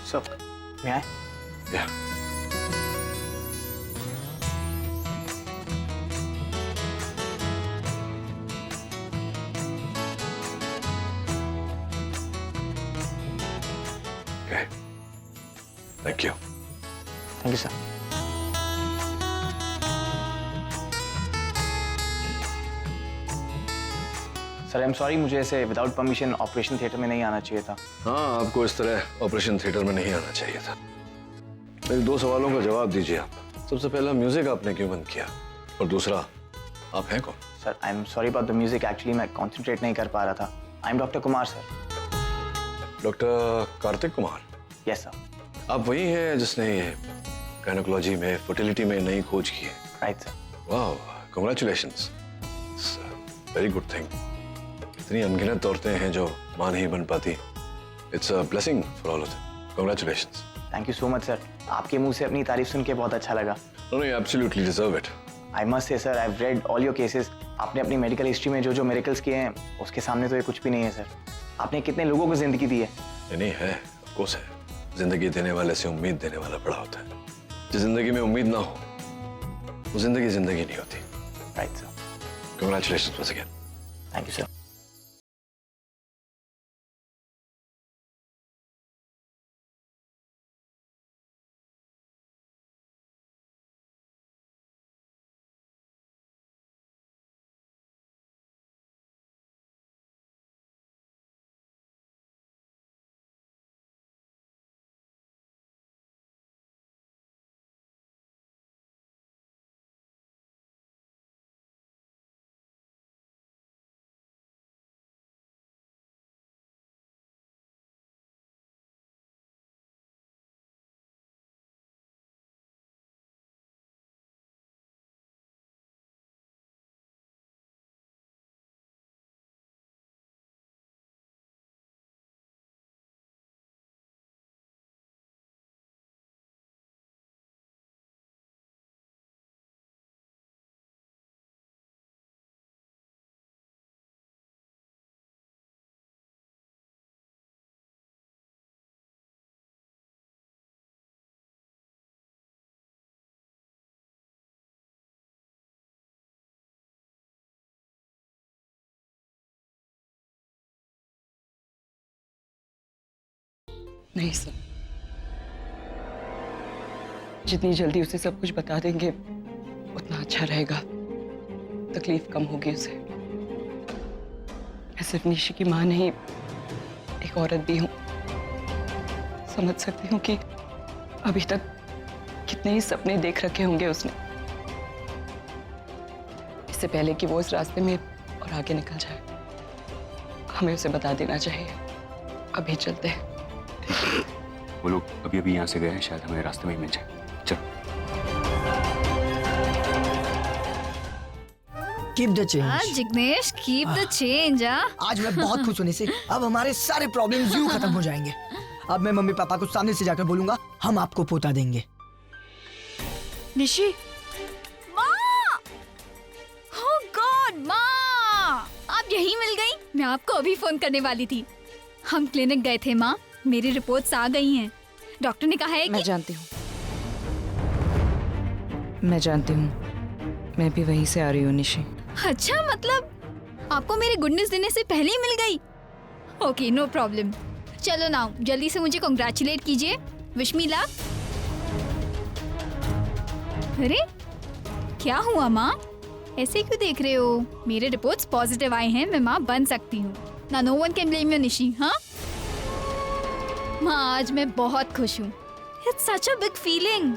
So, may I? Yeah. Okay. Thank you. Thank you, sir. Sir I am sorry, मुझे ऐसे without permission operation theatre में नहीं आना चाहिए था। हाँ, आपको इस तरह ऑपरेशन थिएटर में नहीं आना चाहिए था। मेरे 2 सवालों का जवाब दीजिए आप। सबसे पहला, म्यूजिक आपने क्यों बंद किया? और दूसरा, आप हैं कौन? Sir I am sorry about the music, actually मैं कॉन्सेंट्रेट नहीं कर पा रहा था। I am doctor Kumar sir. Doctor Kartik Kumar? Yes sir. आप वही हैं जिसने गायनेकोलॉजी में, फर्टिलिटी में नई खोज की है? Right sir. वाह, कांग्रेचुलेशंस, वेरी गुड थिंग। इतनी अनगिनत औरतें हैं जो मां नहीं बन पाती। It's a blessing for all of them. Congratulations. Thank you so much sir. आपके मुंह से अपनी तारीफ सुन के बहुत अच्छा लगा। No, you absolutely deserve it. I must say sir, I have read all your cases. आपने अपनी मेडिकल हिस्ट्री में जो जो मिरेकल्स किए हैं उसके सामने तो ये कुछ भी नहीं है सर। आपने कितने लोगों को जिंदगी दी है। नहीं है, ऑफ कोर्स है। जिंदगी देने वाले से उम्मीद देने वाला बड़ा होता है। जिस जिंदगी में उम्मीद ना हो वो जिंदगी नहीं होती। Right sir. Congratulations once again. Thank you sir. नहीं सर, जितनी जल्दी उसे सब कुछ बता देंगे उतना अच्छा रहेगा। तकलीफ कम होगी उसे। मैं सिर्फ निशी की मां नहीं, एक औरत भी हूं। समझ सकती हूँ कि अभी तक कितने ही सपने देख रखे होंगे उसने, इससे पहले कि वो इस रास्ते में और आगे निकल जाए। हमें उसे बता देना चाहिए। अभी चलते हैं। वो लोग अभी यहाँ से गए हैं, शायद हमें रास्ते में ही मिल जाए। चलो। Keep the change. Jignesh, keep the change. आज मैं बहुत खुश होने से अब हमारे सारे प्रॉब्लम्स यूं खत्म हो जाएंगे। अब मैं मम्मी पापा को सामने से जाकर बोलूंगा, हम आपको पोता देंगे। निशी, माँ! ओह गॉड, माँ! आप यहीं मिल गई? मैं आपको अभी फोन करने वाली थी। हम क्लिनिक गए थे माँ, मेरी रिपोर्ट्स आ गई हैं। डॉक्टर ने कहा है कि... मैं जानती हूँ, मैं भी वहीं से आ रही हूँ निशी। अच्छा, मतलब आपको मेरी गुड न्यूज देने से पहले ही मिल गई? Okay, no problem. चलो ना, जल्दी से मुझे कांग्रेचुलेट कीजिए। Wish me luck. अरे क्या हुआ माँ, ऐसे क्यों देख रहे हो? मेरे रिपोर्ट्स पॉजिटिव आए हैं, मैं माँ बन सकती हूँ ना। No one can blame you Nishi. हाँ माँ, आज मैं बहुत खुश हूँ। It's such a big feeling.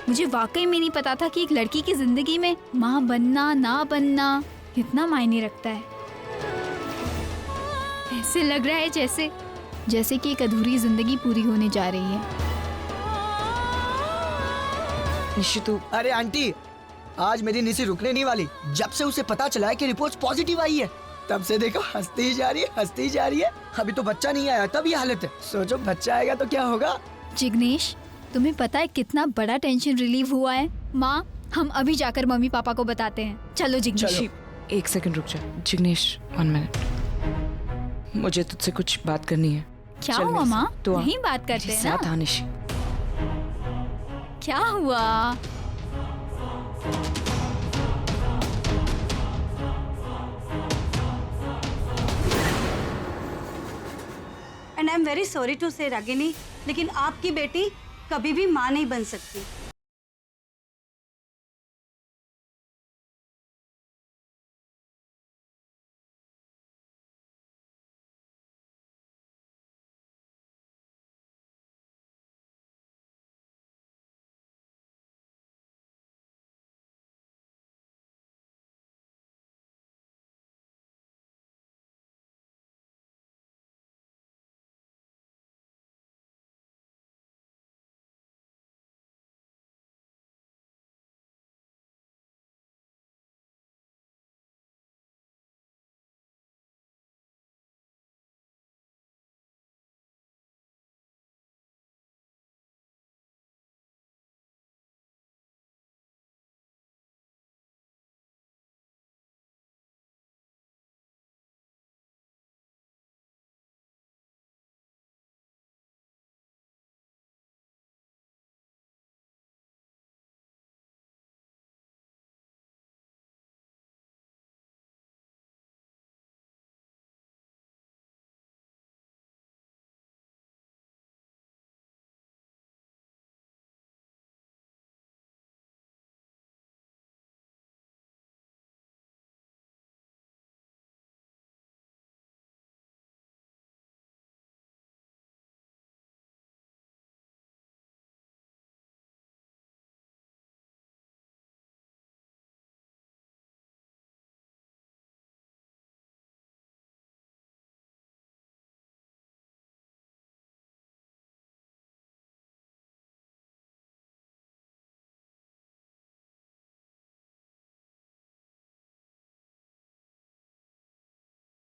मुझे वाकई में नहीं पता था कि एक लड़की की जिंदगी में माँ बनना ना बनना कितना मायने रखता है। ऐसे लग रहा है जैसे कि एक अधूरी जिंदगी पूरी होने जा रही है। निशी तू... अरे आंटी, आज मेरी निशी रुकने नहीं वाली। जब से उसे पता चला है कि रिपोर्ट पॉजिटिव आई है, तब से देखो हंसती ही जा रही है। अभी तो बच्चा नहीं आया तब ये हालत है। सोचो बच्चा आएगा तो क्या होगा। जिग्नेश, तुम्हें पता है कितना बड़ा टेंशन रिलीव हुआ है? माँ, हम अभी जाकर मम्मी पापा को बताते हैं। चलो जिग्नेश। एक सेकंड रुक जा। जिग्नेश, 1 मिनट। मुझे तुझसे कुछ बात करनी है। क्या चल हुआ मेरे माँ? साथ, तू आ। नहीं बात करते मेरे हैं साथ ना? आ निशी। क्या हुआ? And I am very sorry to say Ragini, लेकिन आपकी बेटी कभी भी माँ नहीं बन सकती।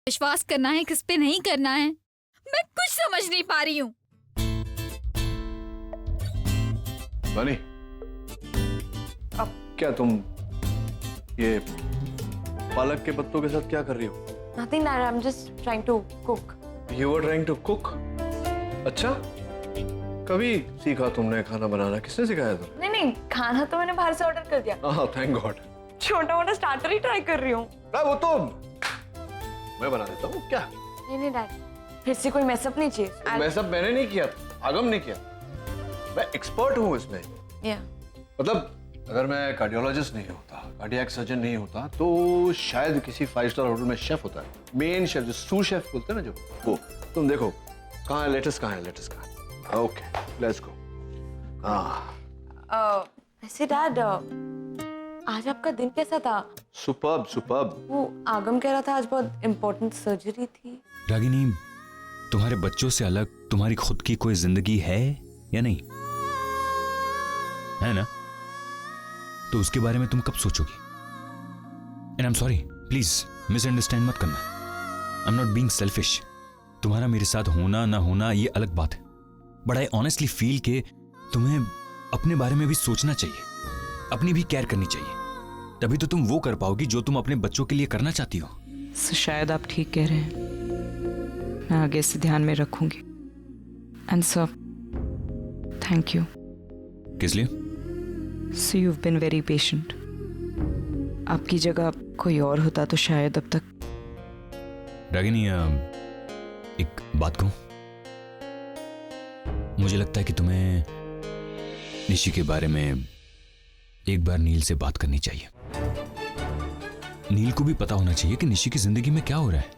विश्वास करना है, किस पे नहीं करना है, मैं कुछ समझ नहीं पा रही हूँ। बनी, अब क्या तुम ये पालक के पत्तों के साथ क्या कर रही हो? Nothing, Dad. I'm just trying to cook. You were trying to cook? अच्छा, कभी सीखा तुमने खाना बनाना? किसने सिखाया तुम्हें? नहीं, खाना तो मैंने बाहर से ऑर्डर कर दिया। हाँ, थैंक गॉड। छोटा मोटा स्टार्टर ही ट्राई कर रही हूँ। वो तो मैं बना देता हूँ क्या? नहीं, डैड, फिर से कोई मैसअप नहीं चाहिए। मैसअप मैंने नहीं किया, आगम ने किया। मैं एक्सपर्ट हूँ इसमें। मतलब अगर मैं कार्डियोलॉजिस्ट नहीं होता, कार्डियक सर्जन नहीं होता, तो शायद किसी 5 स्टार होटल में शेफ होता है, मेन शेफ, जो सूस शेफ बोलते हैं ना, जो वो। तुम देखो कहाँ है लेटेस्ट, कहाँ है लेटेस्ट, कहाँ? Okay, let's go. वैसे डैड, आज आपका दिन कैसा था? Superb, superb. वो आगम कह रहा था आज बहुत इम्पोर्टेंट सर्जरी थी। रागिनी, तुम्हारे बच्चों से अलग तुम्हारी खुद की कोई जिंदगी है या नहीं? है ना? तो उसके बारे में तुम कब सोचोगी? And I am sorry, please misunderstand मत करना। I am not being selfish. तुम्हारा मेरे साथ होना ना होना ये अलग बात है, बट आई ऑनेस्टली फील कि तुम्हें अपने बारे में भी सोचना चाहिए, अपनी भी केयर करनी चाहिए। तभी तो तुम वो कर पाओगी जो तुम अपने बच्चों के लिए करना चाहती हो। So, शायद आप ठीक कह रहे हैं, मैं आगे से ध्यान में रखूंगी। And sir, thank you. किस लिए? So you've been very patient. आपकी जगह कोई और होता तो शायद अब तक। रागिनी, एक बात कहूं? मुझे लगता है कि तुम्हें निशी के बारे में एक बार नील से बात करनी चाहिए। नील को भी पता होना चाहिए कि निशी की जिंदगी में क्या हो रहा है,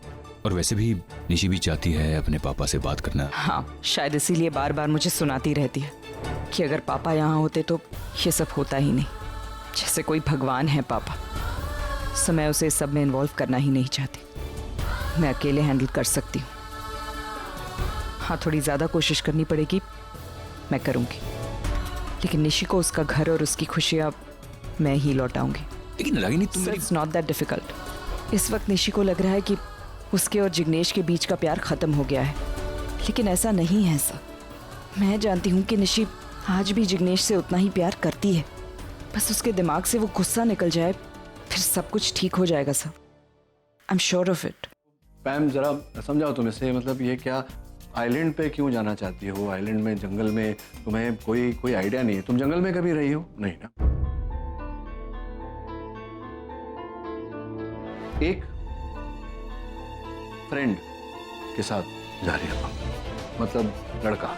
और वैसे भी निशी भी चाहती है अपने पापा से बात करना। हाँ, शायद इसीलिए बार बार मुझे सुनाती रहती है कि अगर पापा यहाँ होते तो ये सब होता ही नहीं, जैसे कोई भगवान है पापा। सो मैं उसे इस सब में इन्वॉल्व करना ही नहीं चाहती, मैं अकेले हैंडल कर सकती हूँ। हाँ, थोड़ी ज़्यादा कोशिश करनी पड़ेगी, मैं करूँगी, लेकिन निशी को उसका घर और उसकी खुशियाँ मैं ही लौटाऊंगी। लेकिन रागिनी, तुम मेरी... इट्स नॉट दैट डिफिकल्ट। इस वक्त निशी को लग रहा है कि उसके और जिग्नेश के बीच का प्यार खत्म हो गया है, लेकिन ऐसा नहीं है सर। मैं जानती हूँ कि निशी आज भी जिग्नेश से उतना ही प्यार करती है, बस उसके दिमाग से वो गुस्सा निकल जाए, फिर सब कुछ ठीक हो जाएगा sir. I am sure of it. Pam, जरा समझाओ तुम इसे, मतलब ये क्या आइलैंड पे क्यों जाना चाहती हो? आइलैंड में, जंगल में तुम्हें कोई आइडिया नहीं है? तुम जंगल में कभी रही हो? नहीं ना। एक फ्रेंड के साथ जा रही है, मतलब लड़का।